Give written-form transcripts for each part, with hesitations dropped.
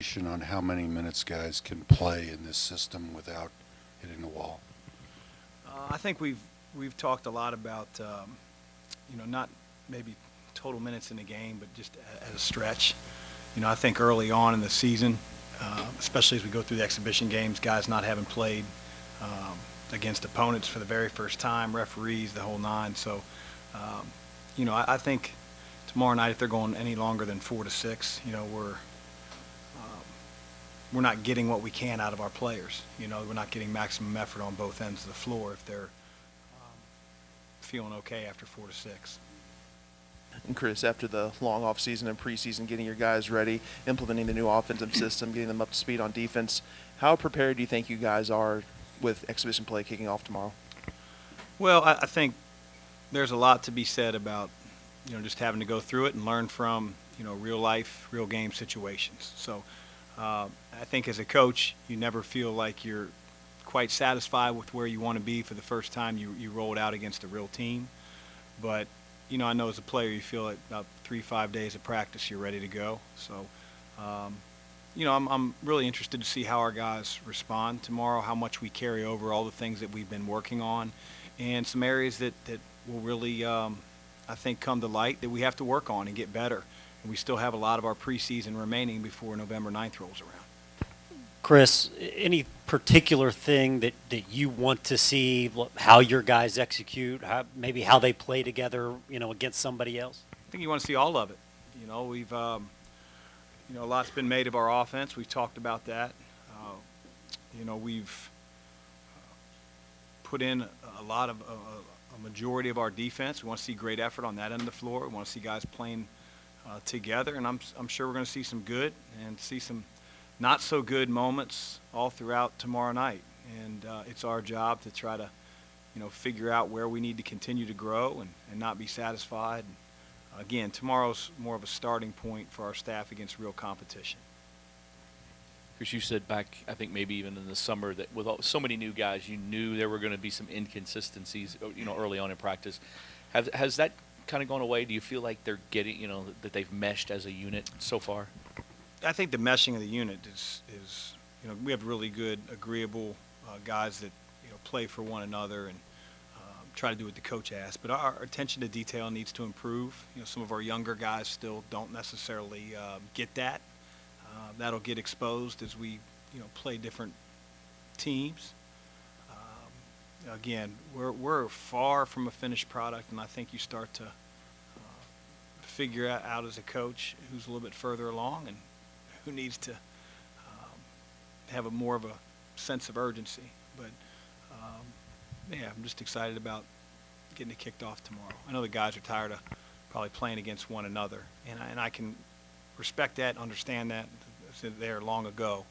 On how many minutes guys can play in this system without hitting the wall? I think we've talked a lot about not maybe total minutes in the game, but just as a stretch. I think early on in the season, especially as we go through the exhibition games, guys not having played um, against opponents for the very first time, referees, the whole nine. So, I think tomorrow night, if they're going any longer than 4 to 6, we're not getting what we can out of our players. We're not getting maximum effort on both ends of the floor if they're feeling okay after 4 to 6. And Chris, after the long off season and preseason, getting your guys ready, implementing the new offensive system, getting them up to speed on defense, how prepared do you think you guys are with exhibition play kicking off tomorrow? Well, I think there's a lot to be said about just having to go through it and learn from real life, real game situations. So I think as a coach, you never feel like you're quite satisfied with where you want to be for the first time you roll it out against a real team. But I know as a player, you feel like about 3-5 days of practice, you're ready to go. So, I'm really interested to see how our guys respond tomorrow, how much we carry over, all the things that we've been working on, and some areas that will really, I think, come to light that we have to work on and get better. And we still have a lot of our preseason remaining before November 9th rolls around. Chris, any particular thing that you want to see, how your guys execute, maybe how they play together, against somebody else? I think you want to see all of it. We've, a lot's been made of our offense. We've talked about that. We've put in a lot of a majority of our defense. We want to see great effort on that end of the floor. We want to see guys playing together, and I'm sure we're going to see some good and see some not so good moments all throughout tomorrow night. And it's our job to try to, figure out where we need to continue to grow and not be satisfied. Again, tomorrow's more of a starting point for our staff against real competition. Chris, you said back, I think maybe even in the summer, that with so many new guys, you knew there were going to be some inconsistencies, early on in practice. Has that kind of gone away? Do you feel like they're getting, that they've meshed as a unit so far? I think the meshing of the unit is we have really good, agreeable guys that play for one another and try to do what the coach asks. But our attention to detail needs to improve. Some of our younger guys still don't necessarily get that. That'll get exposed as we play different teams. Again, we're far from a finished product, and I think you start to figure out as a coach who's a little bit further along and who needs to have more of a sense of urgency. But, I'm just excited about getting it kicked off tomorrow. I know the guys are tired of probably playing against one another, and I can respect that, understand that. I said there long ago.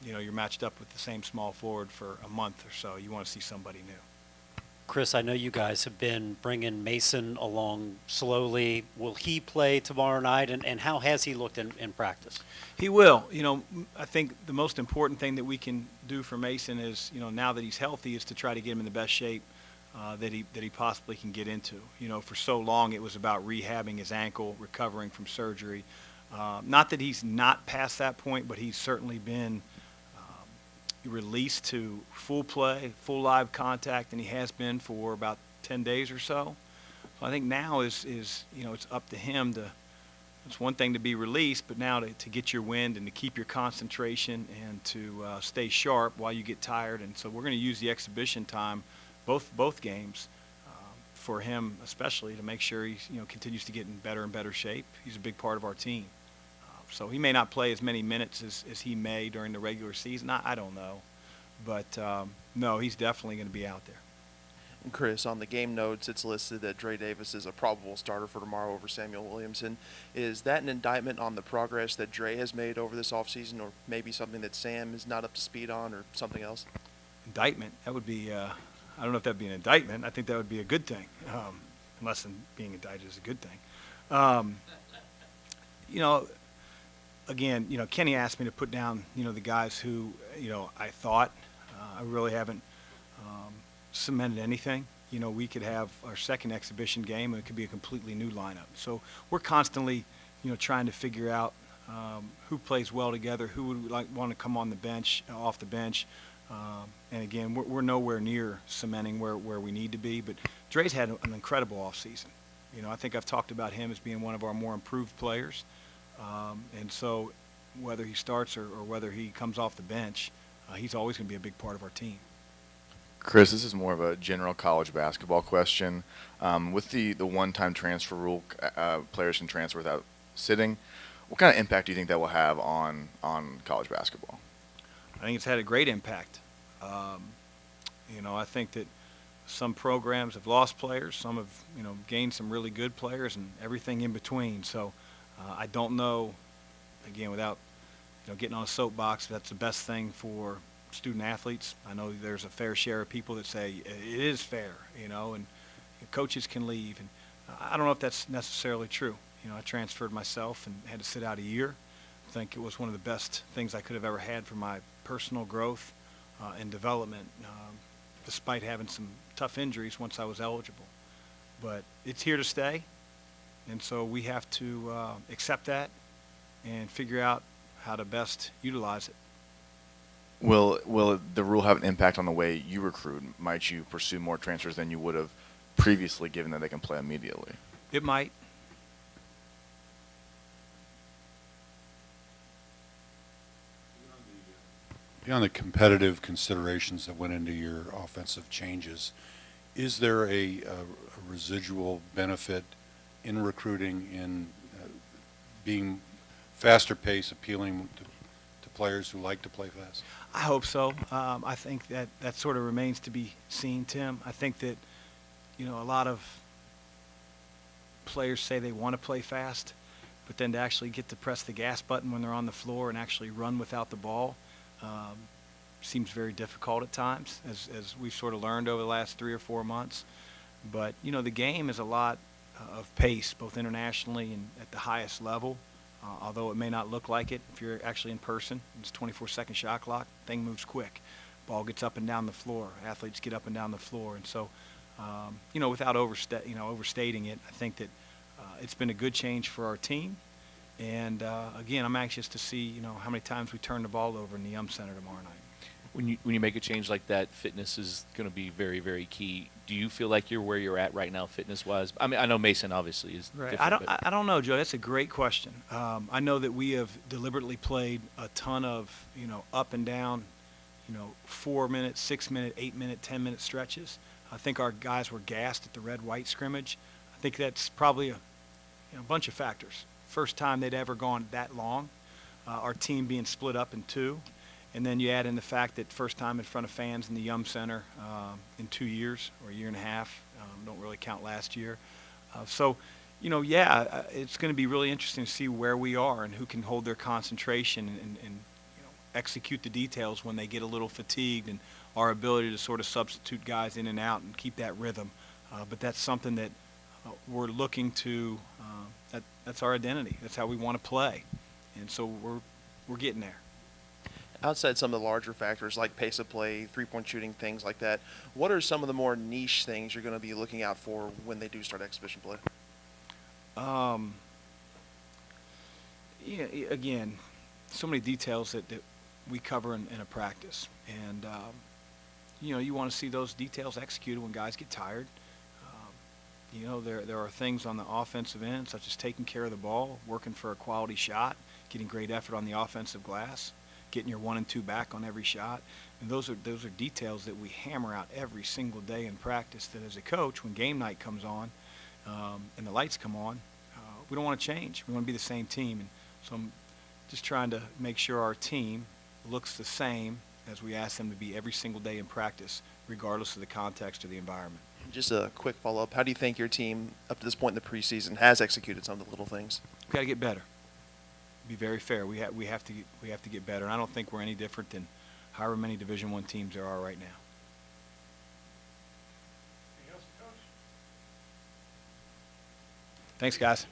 You're matched up with the same small forward for a month or so. You want to see somebody new. Chris, I know you guys have been bringing Mason along slowly. Will he play tomorrow night, and how has he looked in practice? He will. I think the most important thing that we can do for Mason is, now that he's healthy, is to try to get him in the best shape that he possibly can get into. For so long it was about rehabbing his ankle, recovering from surgery. Not that he's not past that point, but he's certainly been released to full play, full live contact, and he has been for about 10 days or so. So I think now is it's up to him to. It's one thing to be released, but now to get your wind and to keep your concentration and to stay sharp while you get tired. And so we're going to use the exhibition time, both games, for him especially, to make sure he continues to get in better and better shape. He's a big part of our team. So he may not play as many minutes as he may during the regular season. I don't know. But, no, he's definitely going to be out there. And Chris, on the game notes, it's listed that Dre Davis is a probable starter for tomorrow over Samuel Williamson. Is that an indictment on the progress that Dre has made over this offseason, or maybe something that Sam is not up to speed on, or something else? Indictment? That would be I don't know if that would be an indictment. I think that would be a good thing, unless being indicted is a good thing. Again, Kenny asked me to put down, the guys who, I thought. I really haven't cemented anything. We could have our second exhibition game, and it could be a completely new lineup. So we're constantly, trying to figure out who plays well together, who would want to come on the bench, off the bench. And again, we're nowhere near cementing where we need to be. But Dre's had an incredible offseason. You know, I think I've talked about him as being one of our more improved players. And so whether he starts or whether he comes off the bench, he's always going to be a big part of our team. Chris, this is more of a general college basketball question. With the one-time transfer rule, players can transfer without sitting. What kind of impact do you think that will have on college basketball? I think it's had a great impact. You know, I think that some programs have lost players, some have, you know, gained some really good players, and everything in between. So I don't know, again, without, you know, getting on a soapbox, if that's the best thing for student athletes. I know there's a fair share of people that say it is fair, you know, and coaches can leave. And I don't know if that's necessarily true. You know, I transferred myself and had to sit out a year. I think it was one of the best things I could have ever had for my personal growth and development, despite having some tough injuries once I was eligible. But it's here to stay, and so we have to accept that and figure out how to best utilize it. Will the rule have an impact on the way you recruit? Might you pursue more transfers than you would have previously, given that they can play immediately? It might. Beyond the competitive considerations that went into your offensive changes, is there a residual benefit in recruiting, in being faster pace, appealing to players who like to play fast? I hope so. I think that sort of remains to be seen, Tim. I think that, you know, a lot of players say they want to play fast, but then to actually get to press the gas button when they're on the floor and actually run without the ball seems very difficult at times, as we've sort of learned over the last 3 or 4 months. But, you know, the game is a lot of pace, both internationally and at the highest level. Although it may not look like it, if you're actually in person, it's 24-second shot clock, thing moves quick. Ball gets up and down the floor. Athletes get up and down the floor. And so, you know, without overstating it, I think that it's been a good change for our team. And, again, I'm anxious to see, you know, how many times we turn the ball over in the Yum Center tomorrow night. When you make a change like that, fitness is going to be very, very key. Do you feel like you're where you're at right now, fitness-wise? I mean, I know Mason obviously is Right. different. I don't know, Joe. That's a great question. I know that we have deliberately played a ton of, you know, up and down, you know, 4-minute, 6-minute, 8-minute, 10-minute stretches. I think our guys were gassed at the red-white scrimmage. I think that's probably a bunch of factors. First time they'd ever gone that long. Our team being split up in two. And then you add in the fact that first time in front of fans in the Yum Center in 2 years or a year and a half. Don't really count last year. So, you know, yeah, it's going to be really interesting to see where we are and who can hold their concentration and you know, execute the details when they get a little fatigued, and our ability to sort of substitute guys in and out and keep that rhythm. But that's something that we're looking to. That's our identity. That's how we want to play, and so we're getting there. Outside some of the larger factors like pace of play, three-point shooting, things like that, what are some of the more niche things you're going to be looking out for when they do start exhibition play? Yeah, again, so many details that we cover in a practice. And, you know, you want to see those details executed when guys get tired. You know, there are things on the offensive end, such as taking care of the ball, working for a quality shot, getting great effort on the offensive glass, getting your 1 and 2 back on every shot. And those are details that we hammer out every single day in practice, that as a coach, when game night comes on and the lights come on, we don't want to change. We want to be the same team. And so I'm just trying to make sure our team looks the same as we ask them to be every single day in practice, regardless of the context or the environment. Just a quick follow-up. How do you think your team, up to this point in the preseason, has executed some of the little things? We've got to get better. Be very fair. We have to get better. And I don't think we're any different than however many Division I teams there are right now. Thanks, guys.